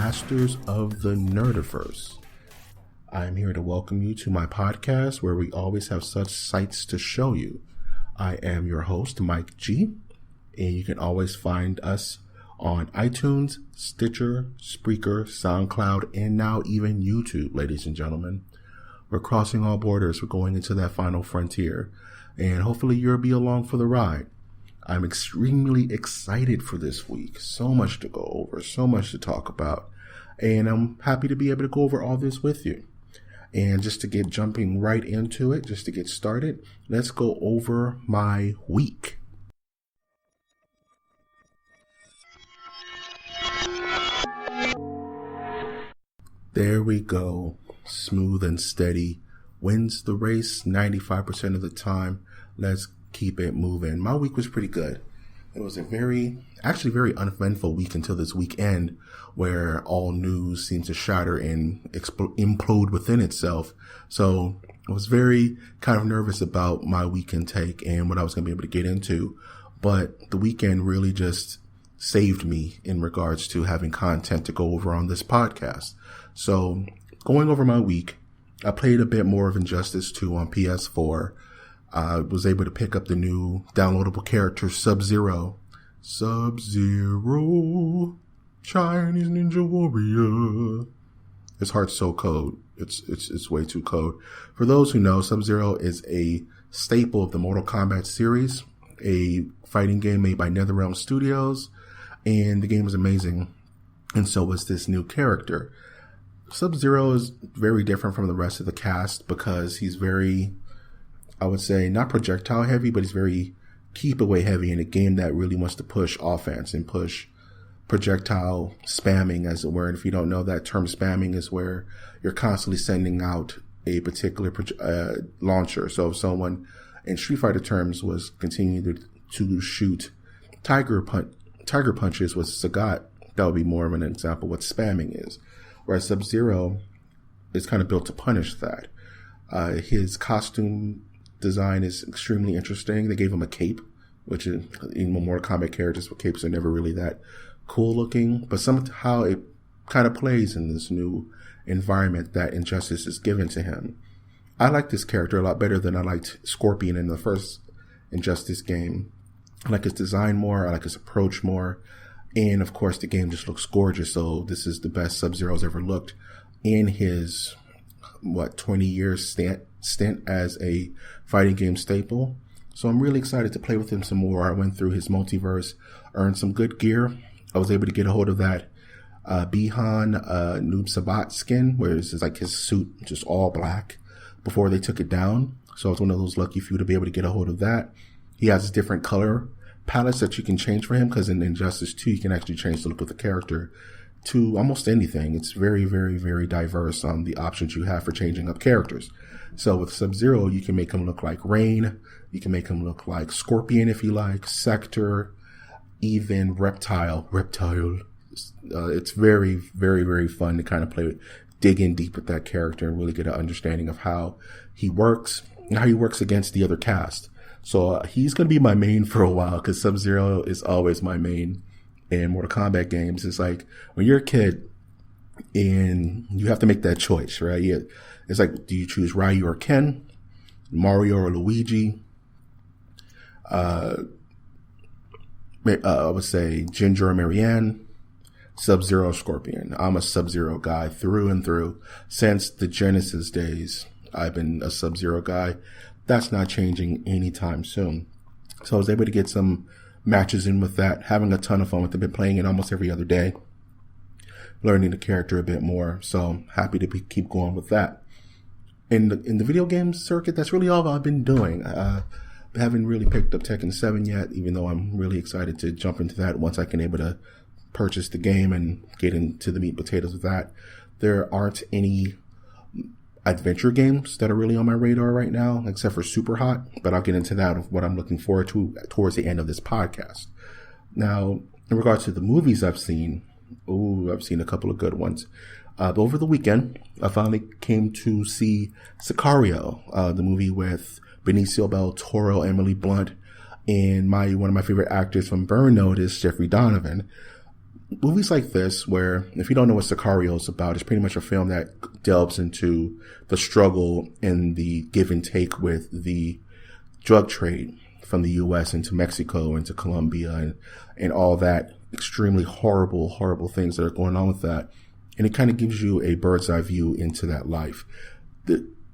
masters of the Nerdiverse. I am here to welcome you to my podcast where we always have such sights to show you. I am your host, Mike G, and you can always find us on iTunes, Stitcher, Spreaker, SoundCloud, and now even YouTube, ladies and gentlemen. We're crossing all borders. We're going into that final frontier, and hopefully you'll be along for the ride. I'm extremely excited for this week. So much to go over, so much to talk about. And I'm happy to be able to go over all this with you. And just to get jumping right into it, just to get started, let's go over my week. There we go. Smooth and steady. Wins the race 95% of the time. Let's keep it moving. My week was pretty good. It was a very uneventful week until this weekend, where all news seemed to shatter and implode within itself. So I was very kind of nervous about my weekend take and what I was going to be able to get into. But the weekend really just saved me in regards to having content to go over on this podcast. So going over my week, I played a bit more of Injustice 2 on PS4. I was able to pick up the new downloadable character Sub-Zero. Sub-Zero, Chinese Ninja Warrior. His heart's so cold. It's way too cold. For those who know, Sub-Zero is a staple of the Mortal Kombat series, a fighting game made by NetherRealm Studios, and the game is amazing. And so was this new character. Sub-Zero is very different from the rest of the cast because he's very, I would say, not projectile heavy, but he's very keep away heavy in a game that really wants to push offense and push projectile spamming, as it were. And if you don't know, that term spamming is where you're constantly sending out a particular launcher. So if someone in Street Fighter terms was continuing to shoot tiger punches with Sagat, that would be more of an example of what spamming is. Whereas Sub-Zero is kind of built to punish that. His costume design is extremely interesting. They gave him a cape, which is, in Mortal Kombat characters with capes are never really that cool looking, but somehow it kind of plays in this new environment that Injustice is given to him. I like this character a lot better than I liked Scorpion in the first Injustice game. I like his design more. I like his approach more. And of course, the game just looks gorgeous. So this is the best Sub-Zero's ever looked in his 20-year stint as a fighting game staple. So I'm really excited to play with him some more. I went through his multiverse, earned some good gear. I was able to get a hold of that Bihan Noob Sabat skin, where it's like his suit just all black before they took it down. So I was one of those lucky few to be able to get a hold of that. He has different color palettes that you can change for him, because in Injustice 2 you can actually change the look of the character to almost anything. It's very, very, very diverse on the options you have for changing up characters. So with Sub-Zero, you can make him look like Rain. You can make him look like Scorpion if you like, Sector, even Reptile. It's very, very, very fun to kind of dig in deep with that character and really get an understanding of how he works and how he works against the other cast. So he's going to be my main for a while, because Sub-Zero is always my main in Mortal Kombat games. It's like when you're a kid and you have to make that choice, right? It's like, do you choose Ryu or Ken, Mario or Luigi? I would say Ginger or Marianne, Sub-Zero or Scorpion. I'm a Sub-Zero guy through and through. Since the Genesis days, I've been a Sub-Zero guy. That's not changing anytime soon. So I was able to get some matches in with that, having a ton of fun with it. Been playing it almost every other day, learning the character a bit more. So happy to keep going with that. In the video game circuit, that's really all I've been doing. I haven't really picked up Tekken 7 yet, even though I'm really excited to jump into that once I can able to purchase the game and get into the meat and potatoes of that. There aren't any adventure games that are really on my radar right now, except for Super Hot, but I'll get into that of what I'm looking forward to towards the end of this podcast. Now, in regards to the movies I've seen a couple of good ones. Over the weekend, I finally came to see Sicario, the movie with Benicio del Toro, Emily Blunt, and one of my favorite actors from Burn Notice, Jeffrey Donovan. movies like this, where if you don't know what Sicario is about, it's pretty much a film that delves into the struggle and the give and take with the drug trade from the U.S. into Mexico, into Colombia, and all that extremely horrible things that are going on with that. And it kind of gives you a bird's eye view into that life.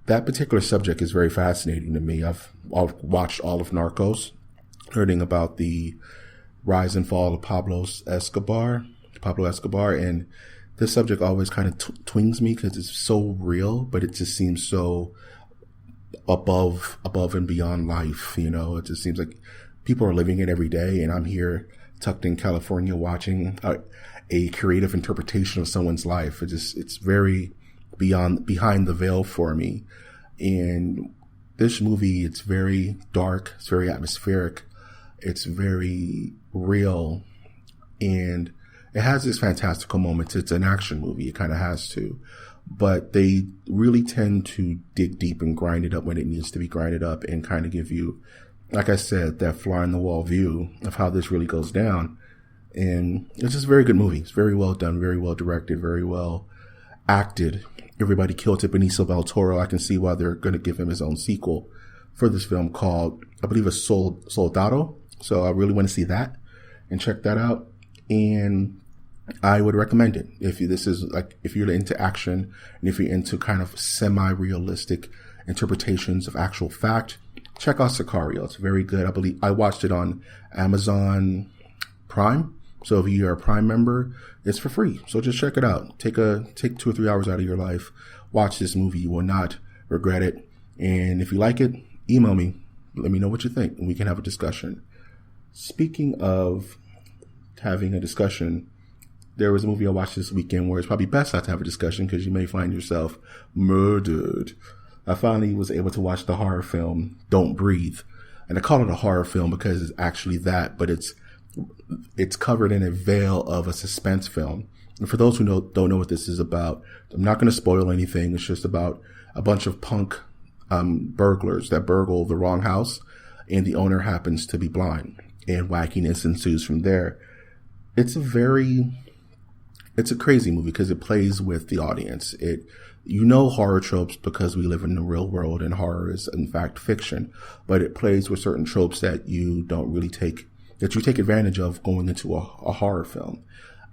That particular subject is very fascinating to me. I've watched all of Narcos, learning about the rise and fall of Pablo Escobar, and this subject always kind of twings me because it's so real, but it just seems so above and beyond life. You know, it just seems like people are living it every day, and I'm here tucked in California watching a creative interpretation of someone's life. It's very behind the veil for me. And this movie, it's very dark, it's very atmospheric, it's very real, and it has this fantastical moments. It's an action movie, it kind of has to, but they really tend to dig deep and grind it up when it needs to be grinded up, and kind of give you, like I said, that fly on the wall view of how this really goes down. And it's just a very good movie. It's very well done, very well directed, very well acted. Everybody killed it. Benicio del Toro. I can see why they're going to give him his own sequel for this film called, I believe it's Soldado. So I really want to see that and check that out. And I would recommend it. If you're into action and if you're into kind of semi-realistic interpretations of actual fact, check out Sicario. It's very good. I believe I watched it on Amazon Prime. So if you're a Prime member, it's for free. So just check it out. Take 2 or 3 hours out of your life. Watch this movie. You will not regret it. And if you like it, email me. Let me know what you think, and we can have a discussion. Speaking of having a discussion, there was a movie I watched this weekend where it's probably best not to have a discussion because you may find yourself murdered. I finally was able to watch the horror film Don't Breathe. And I call it a horror film because it's actually that, but it's covered in a veil of a suspense film. And for those who don't know what this is about, I'm not going to spoil anything. It's just about a bunch of punk burglars that burgle the wrong house, and the owner happens to be blind, and wackiness ensues from there. It's a crazy movie because it plays with the audience. Horror tropes because we live in the real world and horror is in fact fiction, but it plays with certain tropes that you take advantage of going into a horror film.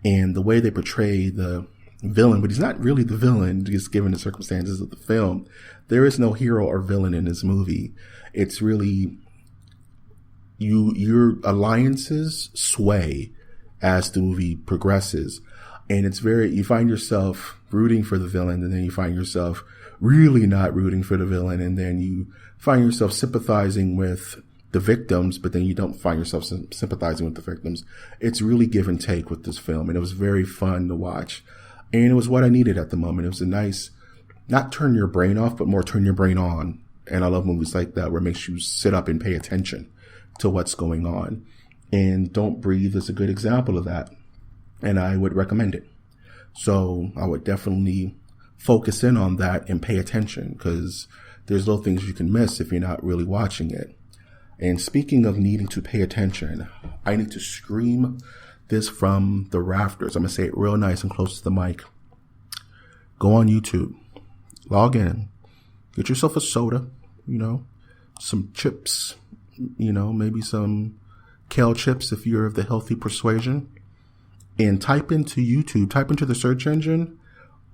And the way they portray the villain, but he's not really the villain, just given the circumstances of the film. There is no hero or villain in this movie. It's really your alliances sway as the movie progresses. And you find yourself rooting for the villain, and then you find yourself really not rooting for the villain, and then you find yourself sympathizing with the victims, but then you don't find yourself sympathizing with the victims. It's really give and take with this film, and it was very fun to watch. And it was what I needed at the moment. It was a nice, not turn your brain off, but more turn your brain on. And I love movies like that where it makes you sit up and pay attention to what's going on. And Don't Breathe is a good example of that. And I would recommend it. So I would definitely focus in on that and pay attention, because there's little things you can miss if you're not really watching it. And speaking of needing to pay attention, I need to scream this from the rafters. I'm going to say it real nice and close to the mic. Go on YouTube, log in, get yourself a soda, some chips, maybe some kale chips if you're of the healthy persuasion, and type into YouTube, type into the search engine,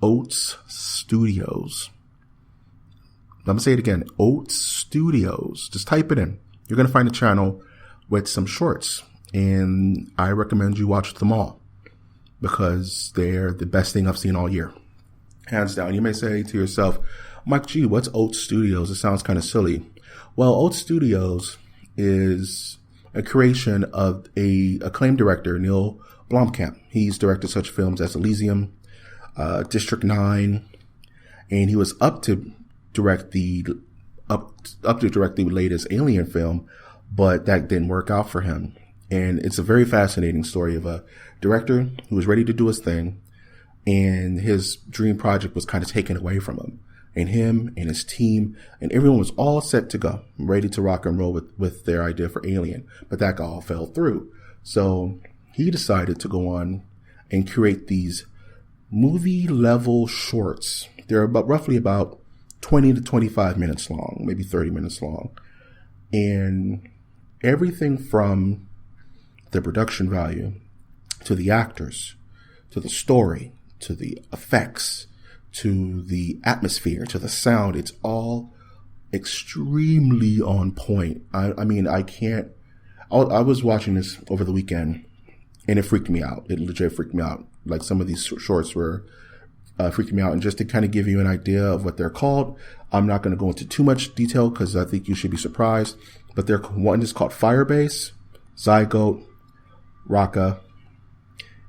Oats Studios. I'm going to say it again, Oats Studios. Just type it in. You're going to find a channel with some shorts, and I recommend you watch them all because they're the best thing I've seen all year. Hands down. You may say to yourself, Mike G, what's Oats Studios? It sounds kind of silly. Well, Oats Studios is a creation of a acclaimed director, Neil Blomkamp. He's directed such films as Elysium, District 9, and he was up to direct the latest Alien film, but that didn't work out for him. And it's a very fascinating story of a director who was ready to do his thing, and his dream project was kind of taken away from him. And him and his team and everyone was all set to go, ready to rock and roll with their idea for Alien, but that all fell through. So he decided to go on and curate these movie level shorts. They're roughly about 20 to 25 minutes long, maybe 30 minutes long. And everything from the production value to the actors, to the story, to the effects, to the atmosphere, to the sound, it's all extremely on point. I was watching this over the weekend and it freaked me out. It legit freaked me out. Like some of these shorts were freaking me out. And just to kind of give you an idea of what they're called, I'm not going to go into too much detail because I think you should be surprised. But one is called Firebase, Zygote, Raka,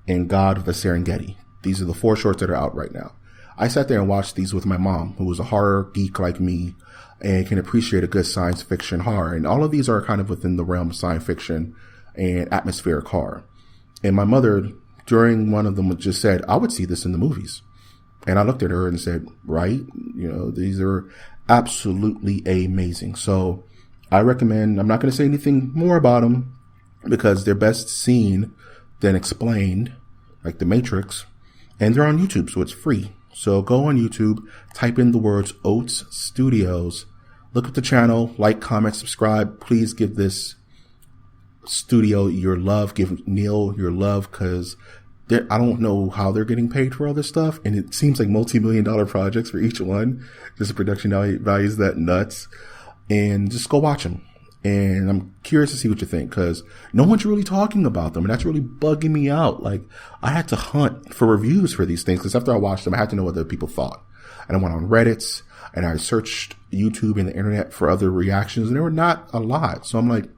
and God of the Serengeti. These are the 4 shorts that are out right now. I sat there and watched these with my mom, who was a horror geek like me and can appreciate a good science fiction horror. And all of these are kind of within the realm of science fiction and atmospheric horror. And my mother, during one of them, just said, I would see this in the movies. And I looked at her and said, right, these are absolutely amazing. So I recommend, I'm not going to say anything more about them because they're best seen than explained, like The Matrix. And they're on YouTube, so it's free. So go on YouTube, type in the words Oats Studios, look at the channel, like, comment, subscribe. Please give this studio your love. Give Neil your love because I don't know how they're getting paid for all this stuff. And it seems like multi-million-dollar projects for each one. Just the production value is that nuts. And just go watch them. And I'm curious to see what you think because no one's really talking about them. And that's really bugging me out. Like I had to hunt for reviews for these things because after I watched them, I had to know what other people thought. And I went on Reddit and I searched YouTube and the internet for other reactions and there were not a lot. So I'm like,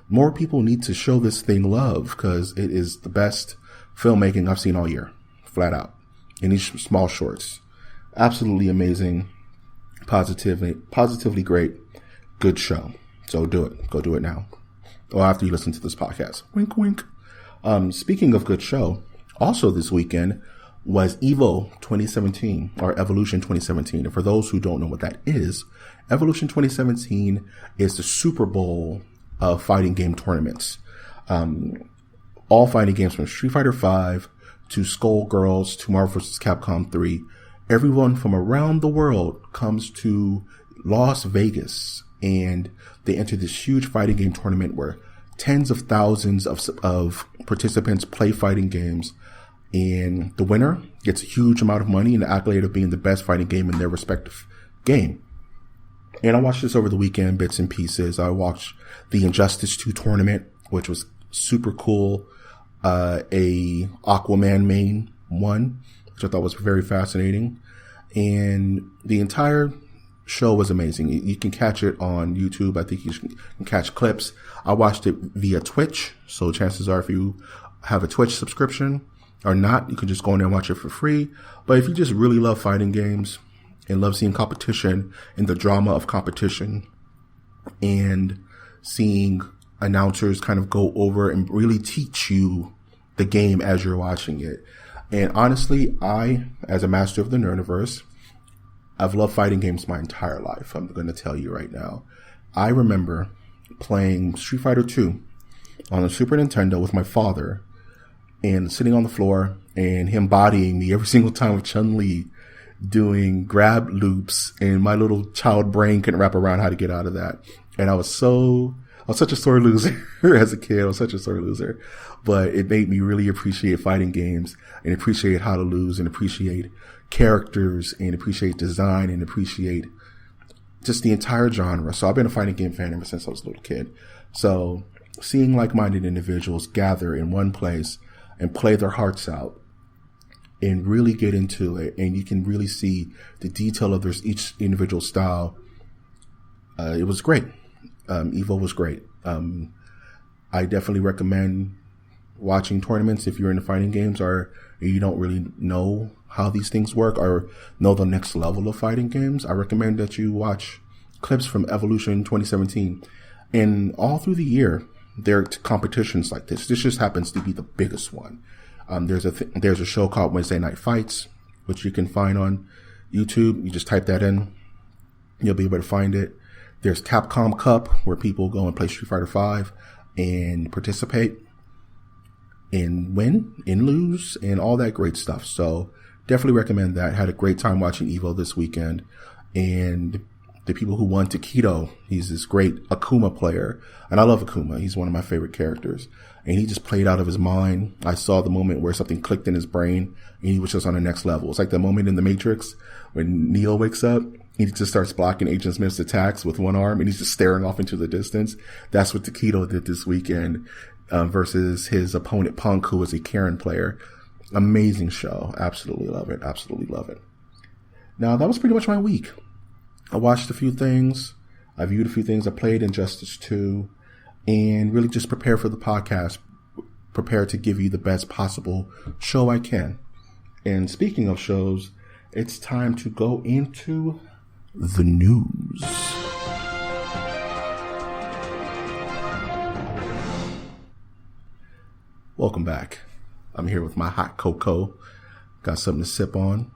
more people need to show this thing love because it is the best filmmaking I've seen all year, flat out. In these small shorts. Absolutely amazing. Positively great. Good show. So do it. Go do it now. Or after you listen to this podcast. Wink, wink. Speaking of good show, also this weekend was EVO 2017 or Evolution 2017. And for those who don't know what that is, Evolution 2017 is the Super Bowl of fighting game tournaments. All fighting games from Street Fighter V to Skullgirls to Marvel vs. Capcom 3. Everyone from around the world comes to Las Vegas and they enter this huge fighting game tournament where tens of thousands of participants play fighting games. And the winner gets a huge amount of money and the accolade of being the best fighting game in their respective game. And I watched this over the weekend, bits and pieces. I watched the Injustice 2 tournament, which was super cool. A Aquaman main won, which I thought was very fascinating. And the entire show was amazing. You can catch it on YouTube. I think you can catch clips. I watched it via Twitch. So chances are if you have a Twitch subscription or not, you can just go in there and watch it for free. But if you just really love fighting games and love seeing competition and the drama of competition and seeing announcers kind of go over and really teach you the game as you're watching it. And honestly, I, as a master of the Nerdiverse, I've loved fighting games my entire life. I'm going to tell you right now. I remember playing Street Fighter 2 on the Super Nintendo with my father and sitting on the floor and him bodying me every single time with Chun-Li doing grab loops and my little child brain couldn't wrap around how to get out of that. And I was such a sore loser as a kid. I was such a sore loser, but it made me really appreciate fighting games and appreciate how to lose and appreciate characters and appreciate design and appreciate just the entire genre. So I've been a fighting game fan ever since I was a little kid. So seeing like-minded individuals gather in one place and play their hearts out and really get into it, and you can really see the detail of each individual style. It was great. EVO was great. I definitely recommend watching tournaments if you're into fighting games or you don't really know how these things work or know the next level of fighting games. I recommend that you watch clips from Evolution 2017. And all through the year, there are competitions like this. This just happens to be the biggest one. There's a show called Wednesday Night Fights, which you can find on YouTube. You just type that in. You'll be able to find it. There's Capcom Cup, where people go and play Street Fighter V and participate. and win and lose and all that great stuff. So definitely recommend that. Had a great time watching Evo this weekend. And the people who won Taquito, he's this great Akuma player. And I love Akuma. He's one of my favorite characters. And he just played out of his mind. I saw the moment where something clicked in his brain and he was just on the next level. It's like the moment in The Matrix when Neo wakes up. He just starts blocking Agent Smith's attacks with one arm and he's just staring off into the distance. That's what Taquito did this weekend versus his opponent Punk, who was a Karen player. Amazing show. Absolutely love it. Absolutely love it. Now, that was pretty much my week. I watched a few things. I viewed a few things. I played Injustice 2 and really just prepared for the podcast, prepared to give you the best possible show I can. And speaking of shows, it's time to go into the news. Welcome back. I'm here with my hot cocoa. Got something to sip on.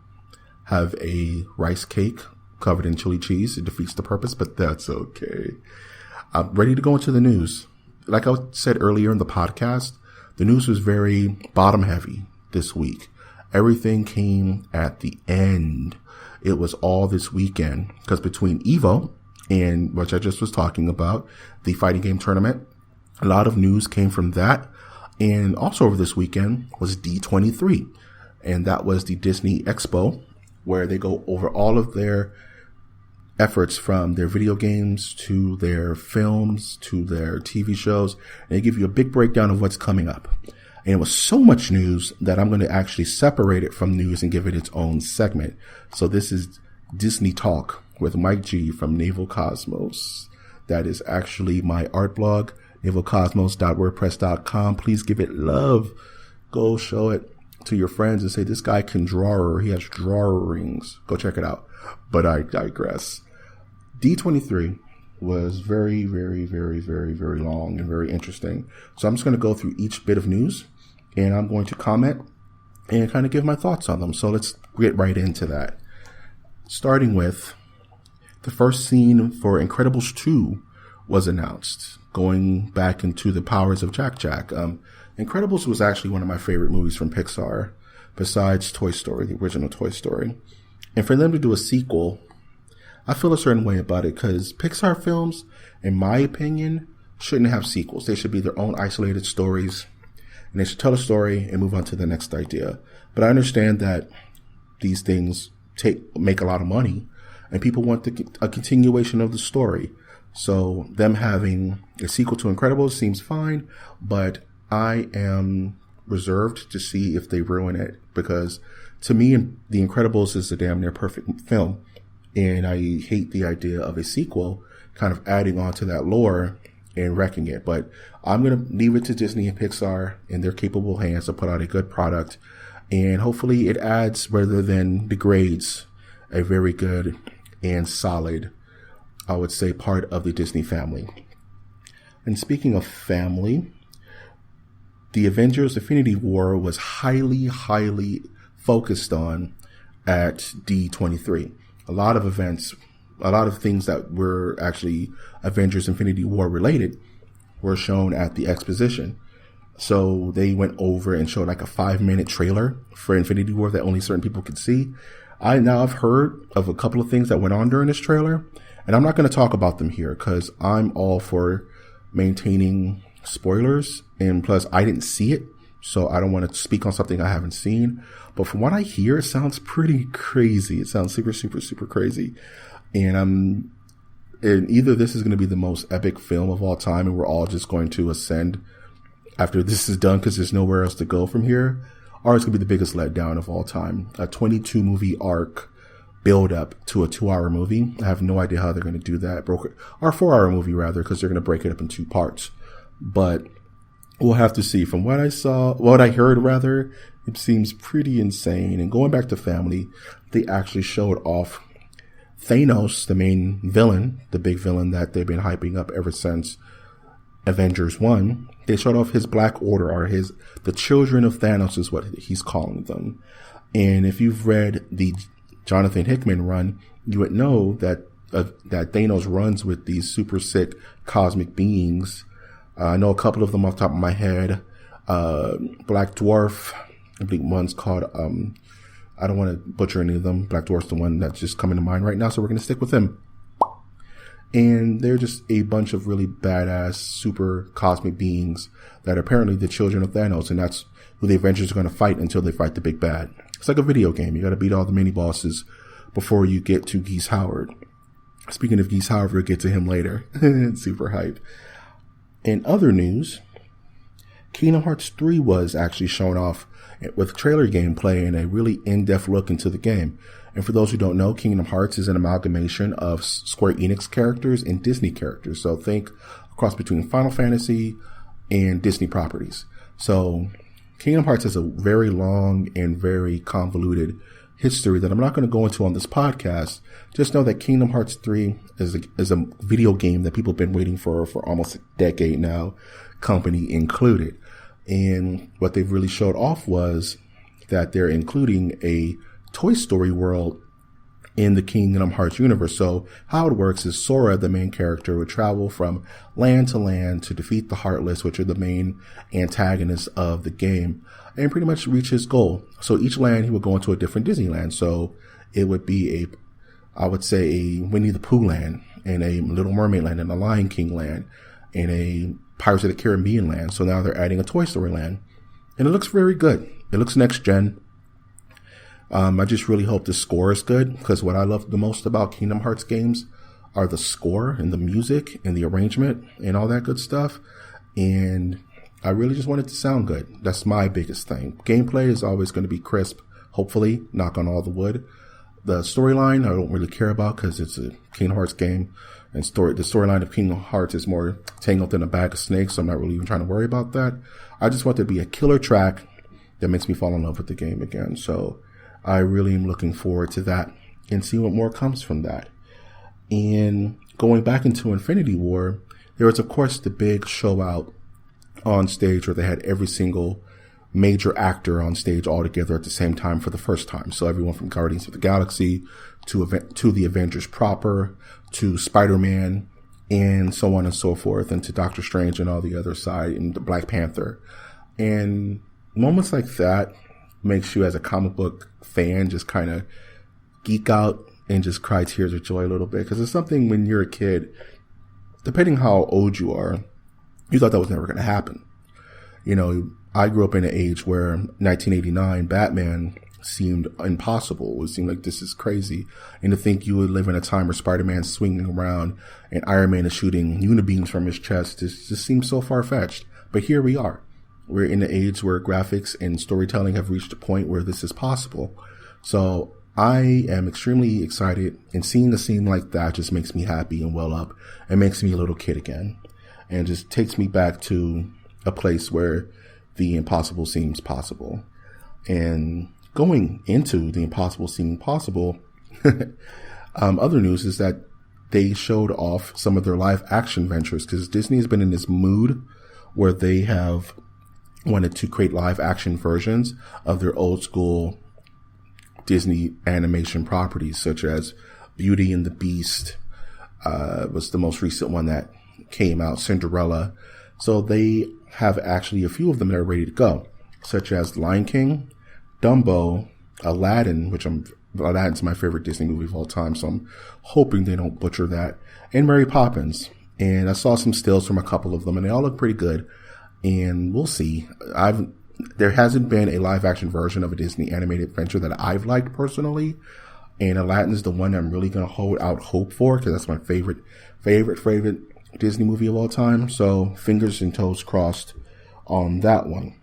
Have a rice cake covered in chili cheese. It defeats the purpose, but that's okay. I'm ready to go into the news. Like I said earlier in the podcast, the news was very bottom heavy this week. Everything came at the end. It was all this weekend because between Evo and which I just was talking about, the fighting game tournament, a lot of news came from that. And also over this weekend was D23. And that was the Disney Expo where they go over all of their efforts from their video games to their films to their TV shows. And they give you a big breakdown of what's coming up. And it was so much news that I'm going to actually separate it from news and give it its own segment. So this is Disney Talk with Mike G from Naval Cosmos. That is actually my art blog, navalcosmos.wordpress.com. Please give it love. Go show it to your friends and say, this guy can draw. He has drawings. Go check it out. But I digress. D23 was very, very, very, very, very long and very interesting. So I'm just going to go through each bit of news and I'm going to comment and kind of give my thoughts on them. So let's get right into that. Starting with the first scene for Incredibles 2 was announced, going back into the powers of Jack Jack. Incredibles was actually one of my favorite movies from Pixar, besides Toy Story, the original Toy Story. And for them to do a sequel, I feel a certain way about it because Pixar films, in my opinion, shouldn't have sequels. They should be their own isolated stories, and they should tell a story and move on to the next idea. But I understand that these things make a lot of money, and people want a continuation of the story. So them having a sequel to Incredibles seems fine, but I am reserved to see if they ruin it because to me, The Incredibles is a damn near perfect film. And I hate the idea of a sequel kind of adding on to that lore and wrecking it. But I'm going to leave it to Disney and Pixar in their capable hands to put out a good product. And hopefully it adds rather than degrades a very good and solid, I would say, part of the Disney family. And speaking of family, the Avengers Infinity War was highly, highly focused on at D23. A lot of events, a lot of things that were actually Avengers Infinity War related were shown at the exposition. So they went over and showed like a 5-minute trailer for Infinity War that only certain people could see. I've heard of a couple of things that went on during this trailer, and I'm not going to talk about them here because I'm all for maintaining spoilers. And plus, I didn't see it, so I don't want to speak on something I haven't seen. But from what I hear, it sounds pretty crazy. It sounds super, super, super crazy. And either this is going to be the most epic film of all time, and we're all just going to ascend after this is done because there's nowhere else to go from here, or it's going to be the biggest letdown of all time. A 22 movie arc build up to a 2-hour movie. I have no idea how they're going to do that. Or 4-hour movie rather, because they're going to break it up in 2 parts. But we'll have to see. From what I heard rather, it seems pretty insane. And going back to family, they actually showed off Thanos, the main villain, the big villain that they've been hyping up ever since Avengers 1. They showed off his Black Order, or the children of Thanos is what he's calling them. And if you've read the Jonathan Hickman run, you would know that Thanos runs with these super sick cosmic beings. I know a couple of them off the top of my head. Black Dwarf. I believe one's called, I don't want to butcher any of them. Black Dwarf's the one that's just coming to mind right now, so we're going to stick with him. And they're just a bunch of really badass, super cosmic beings that are apparently the children of Thanos, and that's who the Avengers are going to fight until they fight the big bad. It's like a video game. You got to beat all the mini bosses before you get to Geese Howard. Speaking of Geese Howard, we'll get to him later. Super hype. In other news, Kingdom Hearts 3 was actually shown off with trailer gameplay and a really in-depth look into the game. And for those who don't know, Kingdom Hearts is an amalgamation of Square Enix characters and Disney characters. So think a cross between Final Fantasy and Disney properties. So Kingdom Hearts has a very long and very convoluted history that I'm not going to go into on this podcast. Just know that Kingdom Hearts 3 is a video game that people have been waiting for almost a decade now, company included. And what they've really showed off was that they're including a Toy Story world in the Kingdom Hearts universe. So how it works is Sora, the main character, would travel from land to land to defeat the Heartless, which are the main antagonists of the game, and pretty much reach his goal. So each land, he would go into a different Disneyland. So it would be I would say a Winnie the Pooh land, and a Little Mermaid land, and a Lion King land, and a Pirates of the Caribbean land. So now they're adding a Toy Story land, and it looks very good. It looks next gen. I just really hope the score is good, because what I love the most about Kingdom Hearts games are the score and the music and the arrangement and all that good stuff. And I really just want it to sound good. That's my biggest thing. Gameplay is always going to be crisp, hopefully, knock on all the wood. The storyline I don't really care about, because it's a Kingdom Hearts game, and the storyline of Kingdom Hearts is more tangled in a bag of snakes, so I'm not really even trying to worry about that. I just want there to be a killer track that makes me fall in love with the game again. So I really am looking forward to that and see what more comes from that. And going back into Infinity War, there was, of course, the big show out on stage where they had every single major actor on stage all together at the same time for the first time. So everyone from Guardians of the Galaxy to the Avengers proper, to Spider-Man, and so on and so forth, and to Doctor Strange and all the other side, and the Black Panther. And moments like that makes you, as a comic book fan, just kind of geek out and just cry tears of joy a little bit, because it's something when you're a kid, depending how old you are, you thought that was never going to happen. You know, I grew up in an age where 1989 Batman seemed impossible. It seemed like, this is crazy. And to think you would live in a time where Spider-Man's swinging around and Iron Man is shooting unibeams from his chest just seems so far-fetched. But here we are. We're in an age where graphics and storytelling have reached a point where this is possible. So I am extremely excited, and seeing a scene like that just makes me happy and well up. It makes me a little kid again, and just takes me back to a place where the impossible seems possible. And going into the impossible seeming possible, other news is that they showed off some of their live action ventures, because Disney has been in this mood where they have wanted to create live action versions of their old school Disney animation properties, such as Beauty and the Beast was the most recent one that came out, Cinderella. So they have actually a few of them that are ready to go, such as Lion King, Dumbo, Aladdin, Aladdin's my favorite Disney movie of all time, so I'm hoping they don't butcher that, and Mary Poppins. And I saw some stills from a couple of them, and they all look pretty good. And we'll see. There hasn't been a live action version of a Disney animated adventure that I've liked personally. And Aladdin is the one I'm really going to hold out hope for, because that's my favorite Disney movie of all time. So fingers and toes crossed on that one.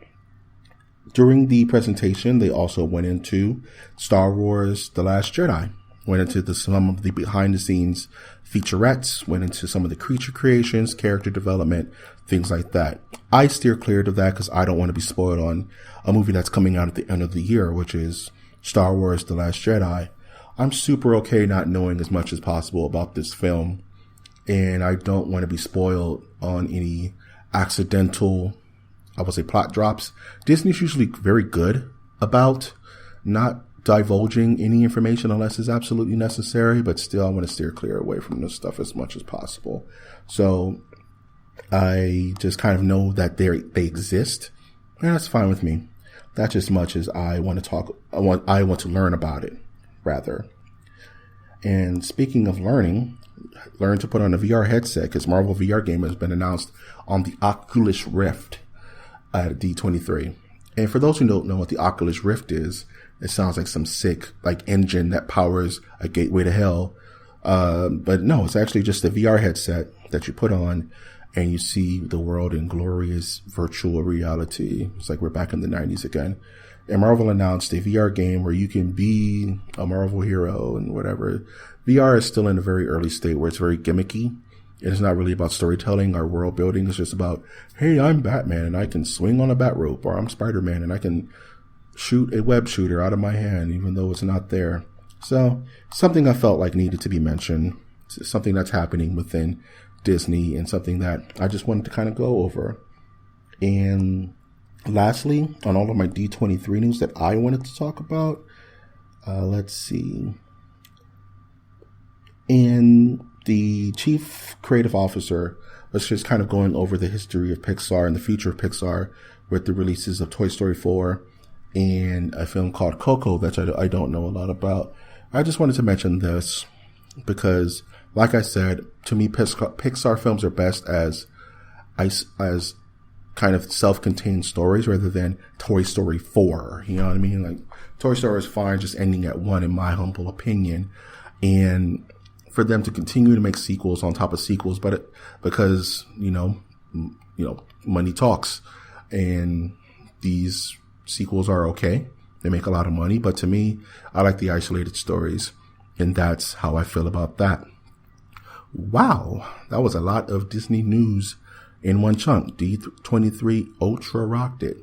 During the presentation, they also went into Star Wars The Last Jedi, went into some of the behind the scenes featurettes, went into some of the creature creations, character development, things like that. I steer clear of that because I don't want to be spoiled on a movie that's coming out at the end of the year, which is Star Wars The Last Jedi. I'm super okay not knowing as much as possible about this film, and I don't want to be spoiled on any accidental, I would say, plot drops. Disney's usually very good about not divulging any information unless it's absolutely necessary, but still I want to steer clear away from this stuff as much as possible. So I just kind of know that they exist. And that's fine with me. That's as much as I want to talk. I want to learn about it, rather. And speaking of learn to put on a VR headset, because Marvel VR game has been announced on the Oculus Rift at D23. And for those who don't know what the Oculus Rift is, it sounds like some sick engine that powers a gateway to hell. But no, it's actually just a VR headset that you put on and you see the world in glorious virtual reality. It's like we're back in the 90s again. And Marvel announced a VR game where you can be a Marvel hero and whatever. VR is still in a very early state where it's very gimmicky. It's not really about storytelling or world building. It's just about, hey, I'm Batman and I can swing on a bat rope, or I'm Spider-Man and I can shoot a web shooter out of my hand even though it's not there. So something I felt like needed to be mentioned. It's something that's happening within Disney and something that I just wanted to kind of go over. And lastly, on all of my D23 news that I wanted to talk about, let's see. And the chief creative officer was just kind of going over the history of Pixar and the future of Pixar with the releases of Toy Story 4 and a film called Coco that I don't know a lot about. I just wanted to mention this because, like I said, to me, Pixar films are best as kind of self-contained stories rather than Toy Story 4. You know what I mean? Like, Toy Story is fine just ending at 1 in my humble opinion. And for them to continue to make sequels on top of sequels, but because, you know, money talks, and these sequels are okay. They make a lot of money, but to me, I like the isolated stories, and that's how I feel about that. Wow, that was a lot of Disney news in one chunk. D23 Ultra rocked it.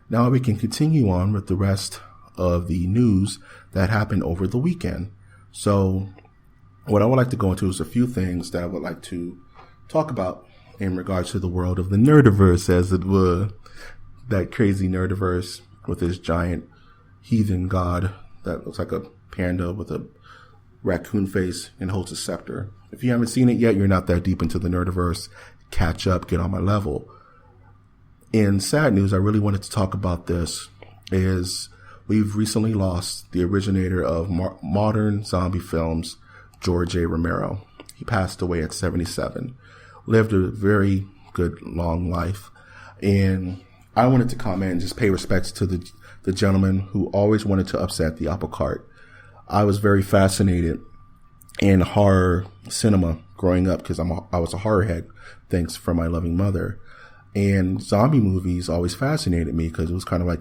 Now we can continue on with the rest of the news that happened over the weekend. So what I would like to go into is a few things that I would like to talk about in regards to the world of the nerdiverse, as it were. That crazy nerdiverse with this giant heathen god that looks like a panda with a raccoon face and holds a scepter. If you haven't seen it yet, you're not that deep into the nerdiverse. Catch up, get on my level. In sad news, I really wanted to talk about this, is we've recently lost the originator of modern zombie films, George A. Romero. He passed away at 77, lived a very good long life. And I wanted to comment and just pay respects to the gentleman who always wanted to upset the apple cart. I was very fascinated in horror cinema growing up because I was a horror head, thanks for my loving mother. And zombie movies always fascinated me because it was kind of like,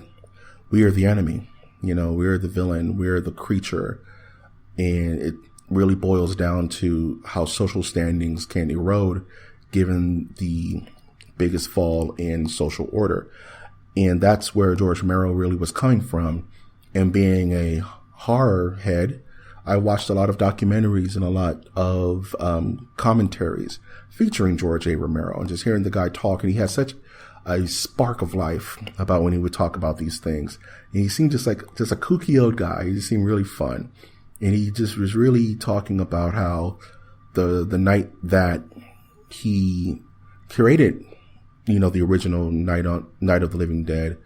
we are the enemy, we're the villain, we're the creature. And it really boils down to how social standings can erode given the biggest fall in social order. And that's where George Romero really was coming from. And being a horror head, I watched a lot of documentaries and a lot of commentaries featuring George A. Romero, and just hearing the guy talk. And he has such a spark of life about when he would talk about these things. And he seemed just a kooky old guy. He just seemed really fun. And he just was really talking about how the night that he created, the original Night of the Living Dead,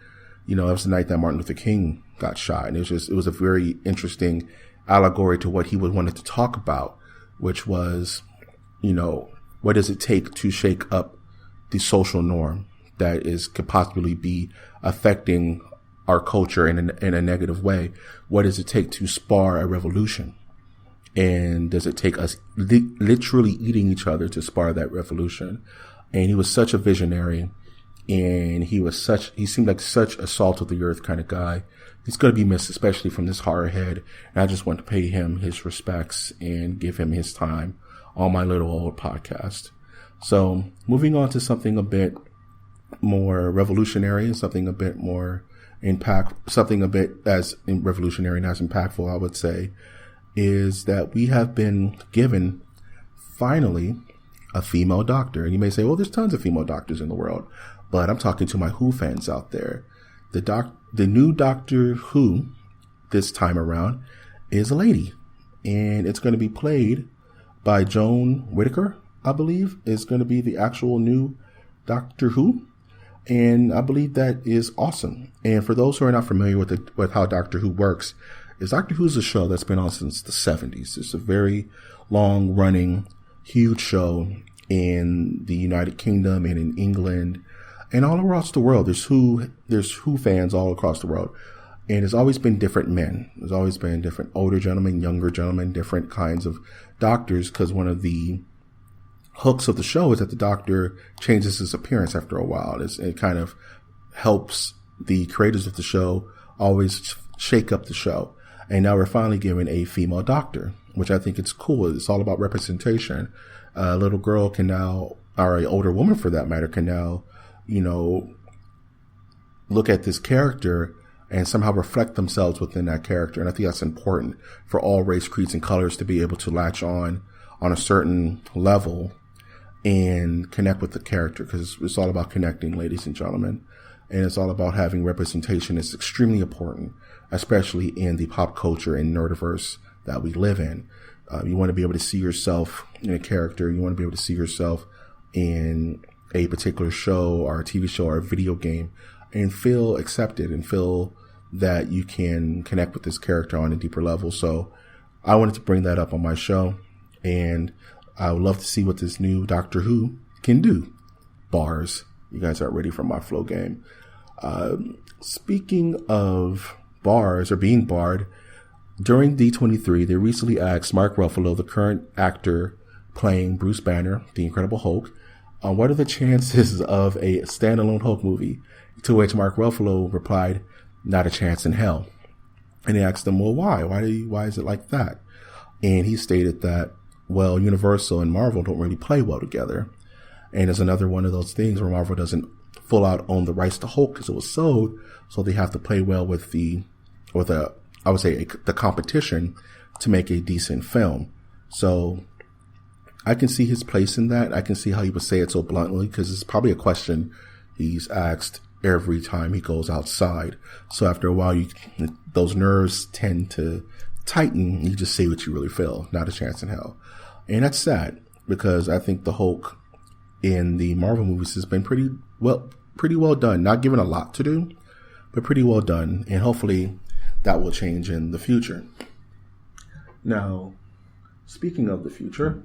it was the night that Martin Luther King got shot. And it was a very interesting allegory to what he would wanted to talk about, which was, what does it take to shake up the social norm that could possibly be affecting our culture in a negative way? What does it take to spar a revolution? And does it take us literally eating each other to spar that revolution? And he was such a visionary, and he seemed like such a salt of the earth kind of guy. He's going to be missed, especially from this horror head. And I just want to pay him his respects and give him his time on my little old podcast. So moving on to something a bit more revolutionary, something a bit more something a bit as revolutionary and as impactful, I would say, is that we have been given finally a female doctor. And you may say, well, there's tons of female doctors in the world, but I'm talking to my Who fans out there. The new Doctor Who this time around is a lady, and it's going to be played by Joan Whittaker, I believe, is going to be the actual new Doctor Who. And I believe that is awesome. And for those who are not familiar with how Doctor Who works, Doctor Who is a show that's been on since the 70s. It's a very long running, huge show in the United Kingdom and in England and all across the world. There's Who fans all across the world. And there's always been different men. There's always been different older gentlemen, younger gentlemen, different kinds of doctors, because one of the hooks of the show is that the Doctor changes his appearance after a while. It kind of helps the creators of the show always shake up the show. And now we're finally given a female Doctor, which I think it's cool. It's all about representation. A little girl can now, or an older woman for that matter, can now, look at this character and somehow reflect themselves within that character. And I think that's important for all race, creeds, and colors to be able to latch on a certain level and connect with the character, because it's all about connecting, ladies and gentlemen. And it's all about having representation. It's extremely important, especially in the pop culture and nerdiverse that we live in. You want to be able to see yourself in a character. You want to be able to see yourself in a particular show or a TV show or a video game and feel accepted and feel that you can connect with this character on a deeper level. So I wanted to bring that up on my show, and I would love to see what this new Doctor Who can do. Bars. You guys aren't ready for my flow game. Speaking of bars or being barred, during D23, they recently asked Mark Ruffalo, the current actor playing Bruce Banner, the Incredible Hulk, what are the chances of a standalone Hulk movie? To which Mark Ruffalo replied, not a chance in hell. And they asked him, well, why? Why is it like that? And he stated that, well, Universal and Marvel don't really play well together. And it's another one of those things where Marvel doesn't full out own the rights to Hulk because it was sold. So they have to play well with the competition to make a decent film. So I can see his place in that. I can see how he would say it so bluntly, because it's probably a question he's asked every time he goes outside. So after a while, those nerves tend to tighten. You just say what you really feel. Not a chance in hell. And that's sad, because I think the Hulk in the Marvel movies has been pretty well done. Not given a lot to do, but pretty well done. And hopefully that will change in the future. Now, speaking of the future,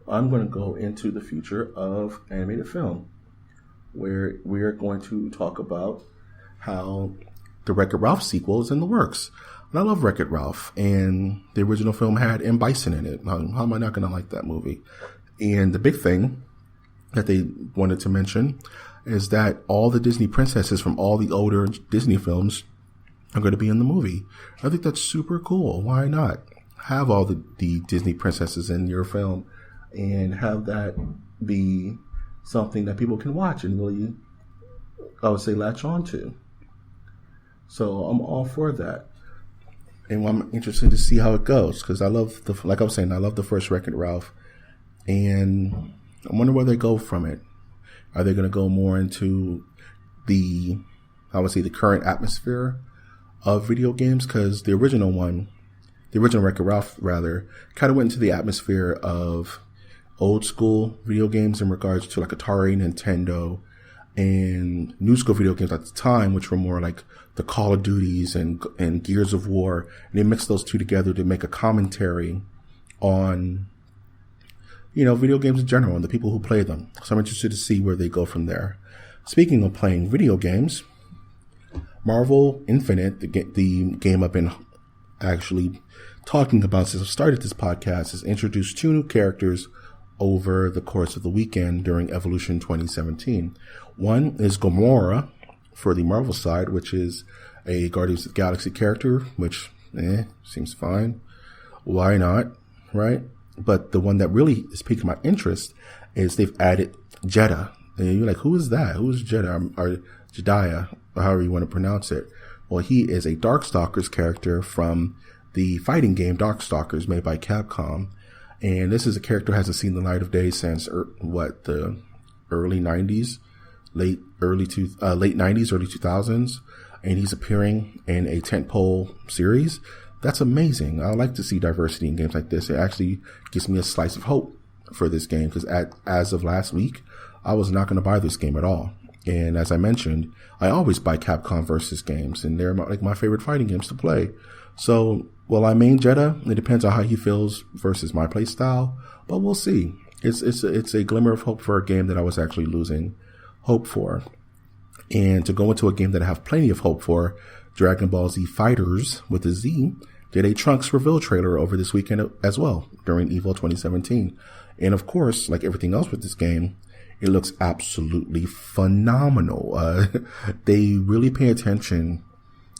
I'm going to go into the future of animated film, where we are going to talk about how the Wreck-It Ralph sequel is in the works. And I love Wreck-It Ralph, and the original film had M. Bison in it. How am I not going to like that movie? And the big thing that they wanted to mention is that all the Disney princesses from all the older Disney films are going to be in the movie. I think that's super cool. Why not have all the Disney princesses in your film and have that be something that people can watch and really, I would say, latch on to. So I'm all for that. And I'm interested to see how it goes, because I love I love the first Wreck-It Ralph. And I wonder where they go from it. Are they going to go more into the current atmosphere of video games? Because the original Wreck-It Ralph, rather, kind of went into the atmosphere of old school video games in regards to like Atari, Nintendo, and new school video games at the time, which were more like the Call of Duties and Gears of War. And they mixed those two together to make a commentary on, video games in general and the people who play them. So I'm interested to see where they go from there. Speaking of playing video games, Marvel Infinite, the game I've been actually talking about since I started this podcast, has introduced 2 new characters over the course of the weekend during Evolution 2017. One is Gamora for the Marvel side, which is a Guardians of the Galaxy character, which seems fine. Why not, right? But the one that really is piquing my interest is they've added Jeddah. And you're like, who is that? Who is Jeddah? Or Jedediah, or however you want to pronounce it. Well, he is a Darkstalkers character from the fighting game Darkstalkers made by Capcom. And this is a character who hasn't seen the light of day since the early 90s, late 90s, early 2000s. And he's appearing in a tentpole series. That's amazing. I like to see diversity in games like this. It actually gives me a slice of hope for this game, because as of last week, I was not going to buy this game at all. And as I mentioned, I always buy Capcom versus games, and they're my favorite fighting games to play. So, will I main Jeddah? It depends on how he feels versus my play style, but we'll see. It's a glimmer of hope for a game that I was actually losing hope for. And to go into a game that I have plenty of hope for, Dragon Ball Z Fighters with a Z did a Trunks reveal trailer over this weekend as well during EVO 2017. And of course, like everything else with this game, it looks absolutely phenomenal. They really pay attention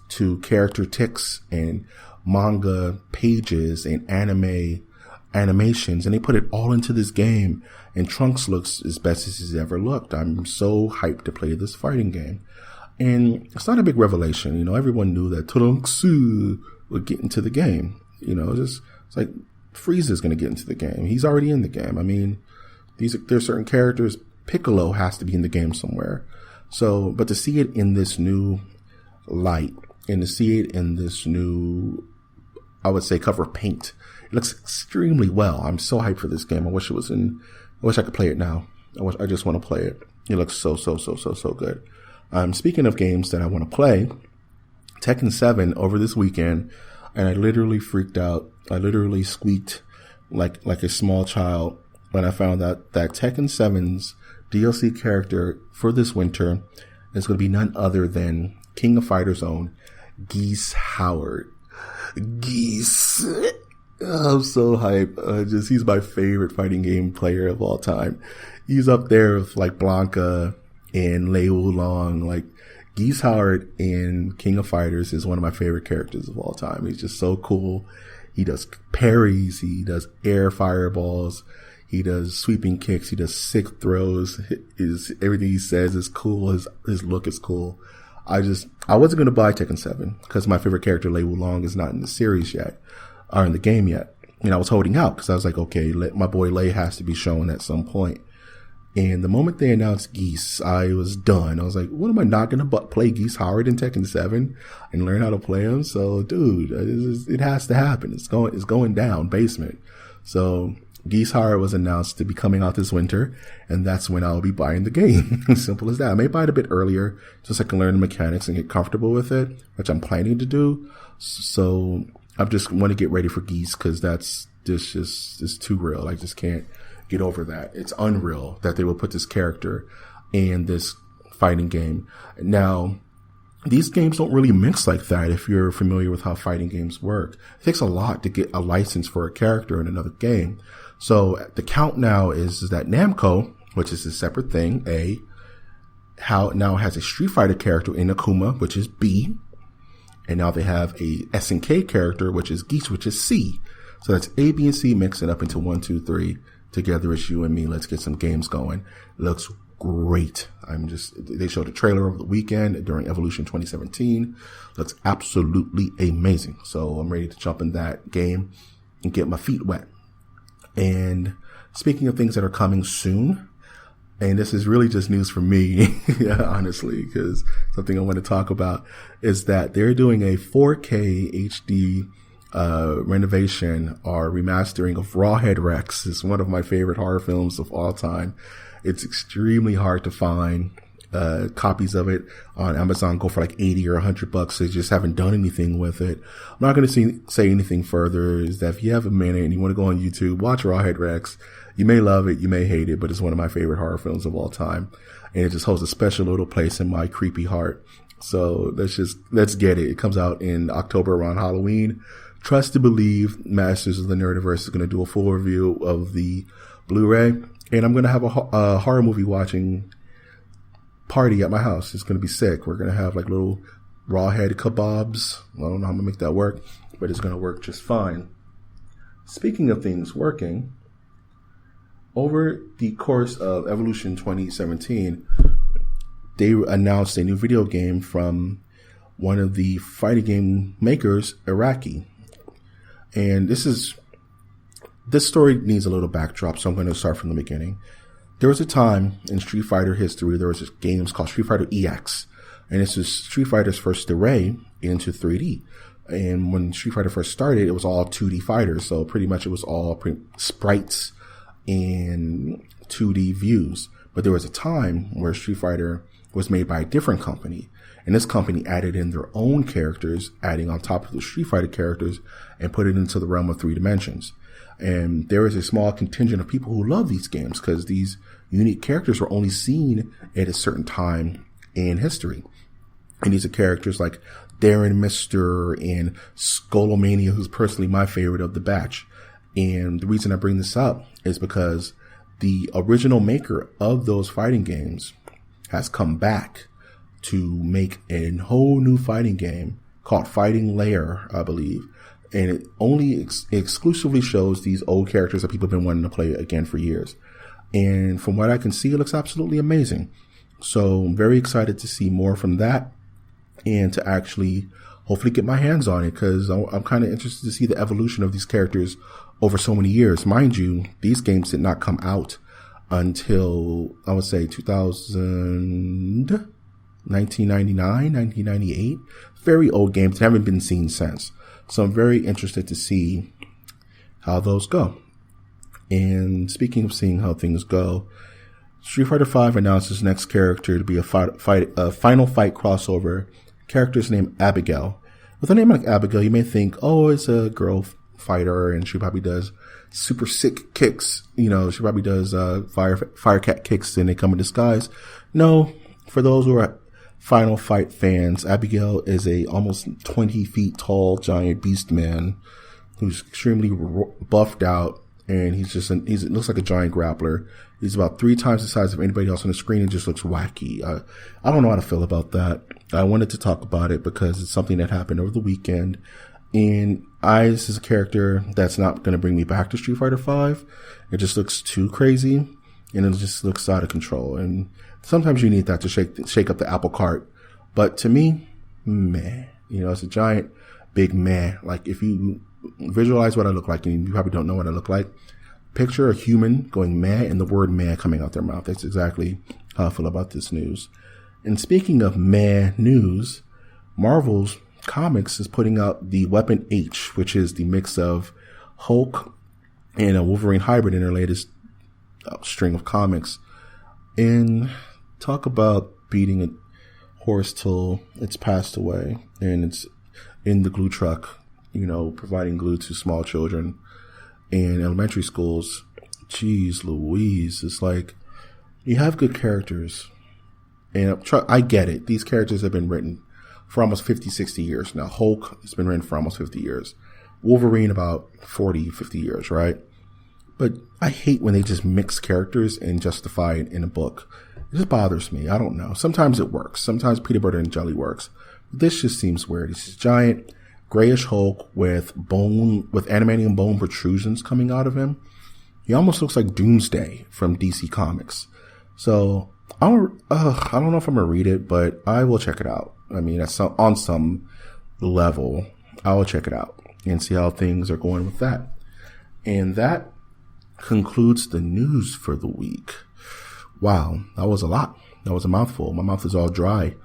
to character ticks and manga pages and animations, and they put it all into this game. And Trunks looks as best as he's ever looked. I'm so hyped to play this fighting game. And it's not a big revelation. You know, everyone knew that Trunks would get into the game. You know, it's like Frieza's going to get into the game. He's already in the game. I mean, there's certain characters. Piccolo has to be in the game somewhere. So, but to see it in this new light and to see it in this new, I would say, cover of paint, it looks extremely well. I'm so hyped for this game. I wish I could play it now. I just want to play it. It looks so good. Speaking of games that I want to play, Tekken 7 over this weekend, and I literally freaked out. I literally squeaked like a small child when I found out that Tekken 7's DLC character for this winter is going to be none other than King of Fighters' own Geese Howard. Geese. I'm so hyped. He's my favorite fighting game player of all time. He's up there with like Blanca and Lei Wulong. Like Geese Howard in King of Fighters is one of my favorite characters of all time. He's just so cool. He does parries. He does air fireballs. He does sweeping kicks. He does sick throws. Everything he says is cool. His look is cool. I wasn't going to buy Tekken 7 because my favorite character, Lei Wulong, is not in the series yet, or in the game yet. And I was holding out because I was like, okay, my boy Lei has to be shown at some point. And the moment they announced Geese, I was done. I was like, what am I not going to play Geese Howard in Tekken 7 and learn how to play him? So, dude, it has to happen. It's going down, basement. So Geese Howard was announced to be coming out this winter, and that's when I'll be buying the game. Simple as that. I may buy it a bit earlier just so I can learn the mechanics and get comfortable with it, which I'm planning to do. So I just want to get ready for Geese because that's just too real. I just can't get over that. It's unreal that they will put this character in this fighting game. Now, these games don't really mix like that if you're familiar with how fighting games work. It takes a lot to get a license for a character in another game. So the count now is that Namco, which is a separate thing, now has a Street Fighter character in Akuma, which is B. And now they have a SNK character, which is Geese, which is C. So that's A, B, and C mixing up into 1, 2, 3. Together it's you and me. Let's get some games going. It looks great. They showed a trailer over the weekend during Evolution 2017. Looks absolutely amazing. So I'm ready to jump in that game and get my feet wet. And speaking of things that are coming soon, and this is really just news for me, honestly, because something I want to talk about is that they're doing a 4K HD renovation or remastering of Rawhead Rex. It's one of my favorite horror films of all time. It's extremely hard to find copies of it on Amazon. Go for like $80 or $100. They just haven't done anything with it. I'm not going to say anything further. Is that if you have a minute and you want to go on YouTube, watch Rawhead Rex. You may love it, you may hate it, but it's one of my favorite horror films of all time, and it just holds a special little place in my creepy heart. So let's get it. It comes out in October around Halloween. Trust to believe Masters of the Nerdiverse is going to do a full review of the Blu-ray, and I'm going to have a horror movie watching party at my house. It's going to be sick. We're going to have like little rawhead kebabs. I don't know how I'm going to make that work, but it's going to work just fine. Speaking of things working, over the course of Evolution 2017, they announced a new video game from one of the fighting game makers, Iraqi. And this story needs a little backdrop, so I'm going to start from the beginning. There was a time in Street Fighter history, there was this game called Street Fighter EX. And this is Street Fighter's first foray into 3D. And when Street Fighter first started, it was all 2D fighters. So pretty much it was all sprites and 2D views. But there was a time where Street Fighter was made by a different company. And this company added in their own characters, adding on top of the Street Fighter characters, and put it into the realm of 3 dimensions. And there is a small contingent of people who love these games because these unique characters were only seen at a certain time in history. And these are characters like Darren Mister and Skullomania, who's personally my favorite of the batch. And the reason I bring this up is because the original maker of those fighting games has come back to make a whole new fighting game called Fighting Lair, I believe. And it only exclusively shows these old characters that people have been wanting to play again for years. And from what I can see, it looks absolutely amazing. So I'm very excited to see more from that and to actually hopefully get my hands on it, because I'm kind of interested to see the evolution of these characters over so many years. Mind you, these games did not come out until, I would say, 1999, 1998. Very old games that haven't been seen since. So I'm very interested to see how those go. And speaking of seeing how things go, Street Fighter V announced its next character to be a final fight crossover. Character's named Abigail. With a name like Abigail, you may think, oh, it's a girl fighter and she probably does super sick kicks. You know, she probably does fire cat kicks and they come in disguise. No, for those who are Final Fight fans, Abigail is a almost 20 feet tall giant beast man who's extremely buffed out, and he looks like a giant grappler. He's about 3 times the size of anybody else on the screen and just looks wacky. I don't know how to feel about that. I wanted to talk about it because it's something that happened over the weekend, and this is a character that's not going to bring me back to Street Fighter V. It just looks too crazy, and it just looks out of control. And sometimes you need that to shake up the apple cart. But to me, meh. You know, it's a giant, big meh. Like, if you visualize what I look like, and you probably don't know what I look like, picture a human going meh and the word meh coming out their mouth. That's exactly how I feel about this news. And speaking of meh news, Marvel's Comics is putting out the Weapon H, which is the mix of Hulk and a Wolverine hybrid in their latest string of comics. And talk about beating a horse till it's passed away and it's in the glue truck, you know, providing glue to small children in elementary schools. Jeez Louise. It's like, you have good characters, and I get it. These characters have been written for almost 50, 60 years now. Hulk has been written for almost 50 years. Wolverine about 40, 50 years, right? But I hate when they just mix characters and justify it in a book. It just bothers me. I don't know. Sometimes it works. Sometimes peanut butter and jelly works. But this just seems weird. It's this giant grayish Hulk with animating bone protrusions coming out of him. He almost looks like Doomsday from DC Comics. So I don't know if I'm gonna read it, but I will check it out. I mean, on some level, I will check it out and see how things are going with that. And that concludes the news for the week. Wow, that was a lot. That was a mouthful. My mouth is all dry,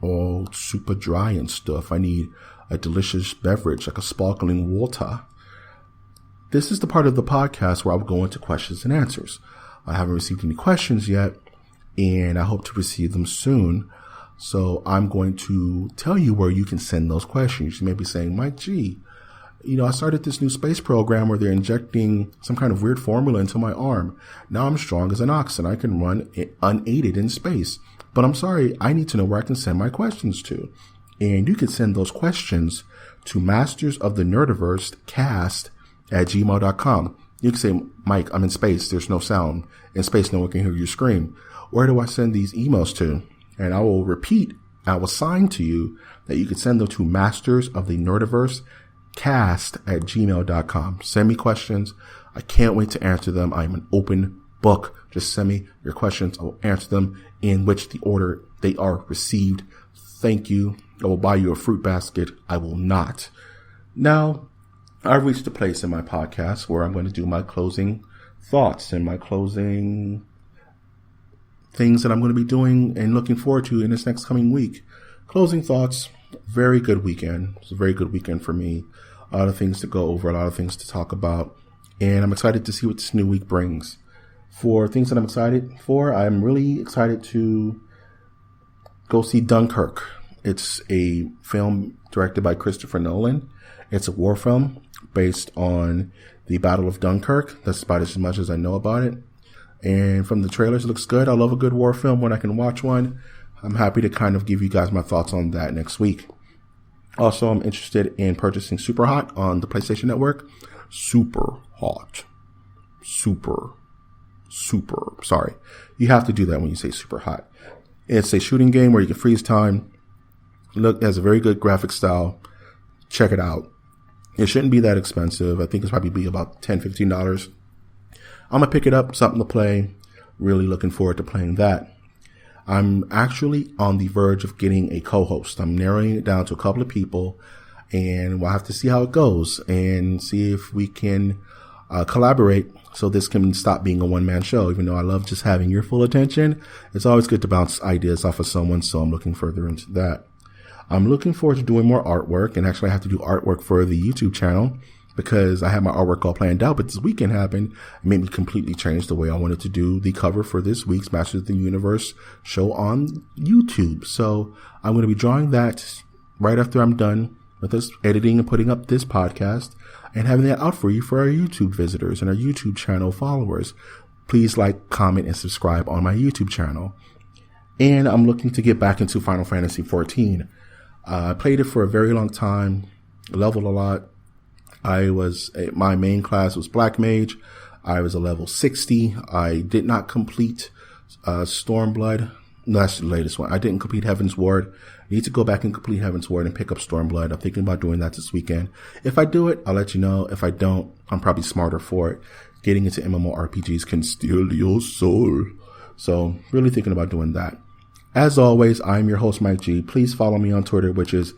all super dry and stuff. I need a delicious beverage, like a sparkling water. This is the part of the podcast where I will go into questions and answers. I haven't received any questions yet, and I hope to receive them soon. So I'm going to tell you where you can send those questions. You may be saying, Mike G, you know, I started this new space program where they're injecting some kind of weird formula into my arm. Now I'm strong as an ox and I can run unaided in space. But I'm sorry, I need to know where I can send my questions to. And you can send those questions to mastersofthenerdiversecast@gmail.com. You can say, Mike, I'm in space. There's no sound. In space, no one can hear you scream. Where do I send these emails to? And I will sign to you that you can send them to mastersofthenerdiversecast@gmail.com. Send me questions. I can't wait to answer them. I'm an open book. Just send me your questions. I will answer them in which the order they are received. Thank you. I will buy you a fruit basket. I will not. Now, I've reached a place in my podcast where I'm going to do my closing thoughts and my closing things that I'm going to be doing and looking forward to in this next coming week. Closing thoughts. Very good weekend. It's a very good weekend for me. A lot of things to go over, a lot of things to talk about. And I'm excited to see what this new week brings. For things that I'm excited for, I'm really excited to go see Dunkirk. It's a film directed by Christopher Nolan. It's a war film based on the Battle of Dunkirk. That's about as much as I know about it. And from the trailers, it looks good. I love a good war film when I can watch one. I'm happy to kind of give you guys my thoughts on that next week. Also, I'm interested in purchasing Super Hot on the PlayStation Network. Super Hot. Super. Sorry. You have to do that when you say Super Hot. It's a shooting game where you can freeze time. Look, it has a very good graphic style. Check it out. It shouldn't be that expensive. I think it's probably be about $10, $15. I'm going to pick it up, something to play. Really looking forward to playing that. I'm actually on the verge of getting a co-host. I'm narrowing it down to a couple of people, and we'll have to see how it goes and see if we can collaborate so this can stop being a one-man show. Even though I love just having your full attention, it's always good to bounce ideas off of someone, so I'm looking further into that. I'm looking forward to doing more artwork, and actually I have to do artwork for the YouTube channel because I had my artwork all planned out, but this weekend happened. It made me completely change the way I wanted to do the cover for this week's Masters of the Universe show on YouTube. So I'm going to be drawing that right after I'm done with this editing and putting up this podcast and having that out for you for our YouTube visitors and our YouTube channel followers. Please like, comment, and subscribe on my YouTube channel. And I'm looking to get back into Final Fantasy XIV. I played it for a very long time, leveled a lot. My main class was Black Mage. I was a level 60. I did not complete Stormblood. No, that's the latest one. I didn't complete Heaven's Ward. I need to go back and complete Heaven's Ward and pick up Stormblood. I'm thinking about doing that this weekend. If I do it, I'll let you know. If I don't, I'm probably smarter for it. Getting into MMORPGs can steal your soul. So really thinking about doing that. As always, I'm your host, Mike G. Please follow me on Twitter, which is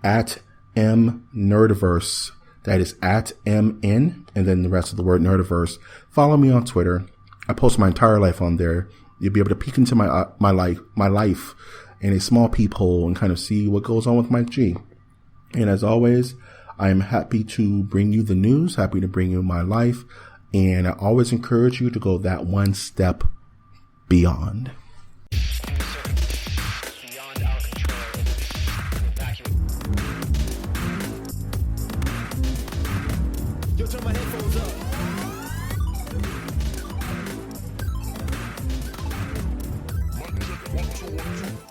@mnerdiverse. That is @MN and then the rest of the word Nerdiverse. Follow me on Twitter. I post my entire life on there. You'll be able to peek into my life in a small peephole and kind of see what goes on with Mike G. And as always, I am happy to bring you the news, happy to bring you my life, and I always encourage you to go that one step beyond. Turn my headphones up. 1, 2, 1, 2.